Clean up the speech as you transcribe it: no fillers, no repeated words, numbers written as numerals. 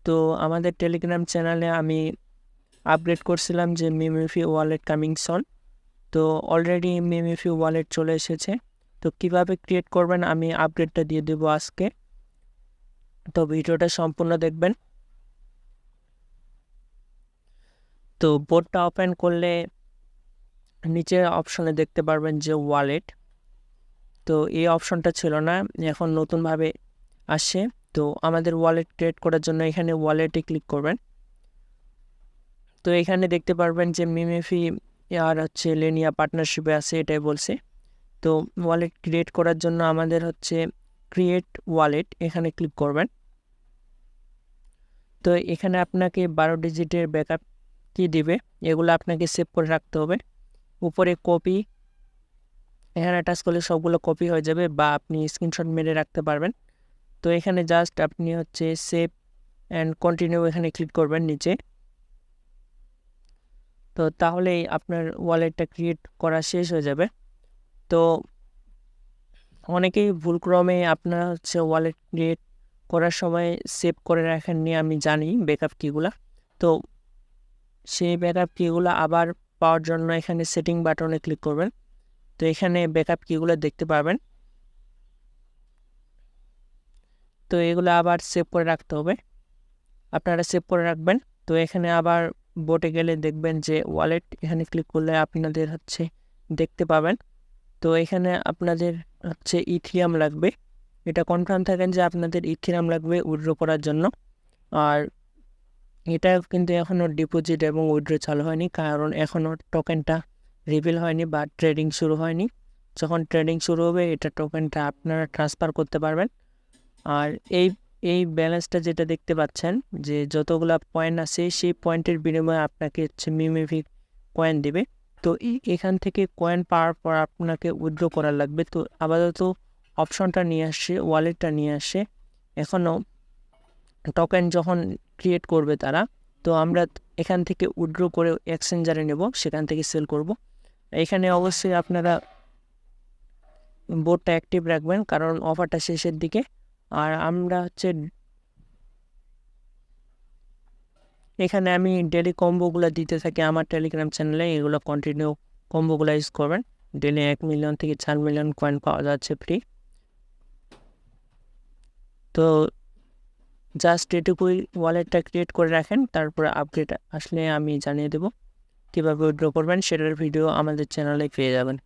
তো আমাদের টেলিগ্রাম চ্যানেলে আমি আপডেট করছিলাম যে মিমিফি ওয়ালেট কামিং সন। তো অলরেডি মিমিফি ওয়ালেট চলে এসেছে। তো কিভাবে ক্রিয়েট করবেন আমি আপডেটটা দিয়ে দেব আজকে। তো ভিডিওটা সম্পূর্ণ দেখবেন। তো বোর্ডটা ওপেন করলে নিচের অপশনে দেখতে পারবেন যে ওয়ালেট। তো এই অপশনটা ছিল না, এখন নতুনভাবে আসে। তো আমাদের ওয়ালেট ক্রিয়েট করার জন্য এখানে ওয়ালেটে ক্লিক করবেন। তো এখানে দেখতে পারবেন যে মিমিফি আর হচ্ছে লেনিয়া পার্টনারশিপে আছে, এটাই বলছে। তো ওয়ালেট ক্রিয়েট করার জন্য আমাদের হচ্ছে ক্রিয়েট ওয়ালেট, এখানে ক্লিক করবেন। তো এখানে আপনাকে 12 ডিজিটের ব্যাকআপ কি দিবে, এগুলো আপনাকে সেভ করে রাখতে হবে। উপরে কপি, এখানে টাচ করলে সবগুলো কপি হয়ে যাবে, বা আপনি স্ক্রিনশট মেরে রাখতে পারবেন। তো এখানে জাস্ট আপনি হচ্ছে সেভ অ্যান্ড কন্টিনিউ এখানে ক্লিক করবেন নিচে। তো তাহলেই আপনার ওয়ালেটটা ক্রিয়েট করা শেষ হয়ে যাবে। তো অনেকেই ভুলক্রমে আপনার হচ্ছে ওয়ালেট ক্রিয়েট করার সময় সেভ করে রাখেননি, আমি জানি ব্যাকআপ কিগুলা। তো সেই ব্যাকআপ কিগুলো আবার পাওয়ার জন্য এখানে সেটিং বাটনে ক্লিক করবেন। তো এখানে ব্যাকআপ কিগুলো দেখতে পাবেন। তো এগুলো আবার সেভ করে রাখতে হবে, আপনারা সেভ করে রাখবেন। তো এখানে আবার বোটে গেলে দেখবেন যে ওয়ালেট, এখানে ক্লিক করলে আপনাদের হচ্ছে দেখতে পাবেন। তো এখানে আপনাদের হচ্ছে ইথিরিয়াম লাগবে, এটা কনফার্ম থাকেন যে আপনাদের ইথিরিয়াম লাগবে উইথড্র করার জন্য। আর এটা কিন্তু এখনও ডিপোজিট এবং উইথড্র চালু হয়নি, কারণ এখনও টোকেনটা রিভিল হয়নি বা ট্রেডিং শুরু হয়নি। যখন ট্রেডিং শুরু হবে এটা টোকেনটা আপনারা ট্রান্সফার করতে পারবেন। আর এই এই ব্যালেন্সটা যেটা দেখতে পাচ্ছেন, যে যতগুলা পয়েন্ট আছে সেই পয়েন্টের বিনিময়ে আপনাকে হচ্ছে মিমিফি কয়েন দিবে। তো এখান থেকে কয়েন পাওয়ার পর আপনাকে উইথড্র করার লাগবে। তো আপাতত অপশনটা নিয়ে আসছে, ওয়ালেটটা নিয়ে আসে। এখনও টোকেন যখন ক্রিয়েট করবে তারা, তো আমরা এখান থেকে উইথড্র করে এক্সচেঞ্জারে নেব, সেখান থেকে সেল করব। এখানে অবশ্যই আপনারা বোর্ডটা অ্যাক্টিভ রাখবেন, কারণ অফারটা শেষের দিকে। আর আমরা হচ্ছে এখানে আমি ডেলি কম্বোগুলো দিতে থাকি আমার টেলিগ্রাম চ্যানেলে, এগুলো কন্টিনিউ কম্বোগুলো ইউজ করবেন। ডেলি 1 মিলিয়ন থেকে 4 মিলিয়ন কয়েন পাওয়া যাচ্ছে ফ্রি। তো জাস্ট এটুকুই, ওয়ালেটটা ক্রিয়েট করে রাখেন, তারপরে আপডেট আসলে আমি জানিয়ে দেব কীভাবে উইথড্র করবেন, সেটার ভিডিও আমাদের চ্যানেলে পেয়ে যাবেন।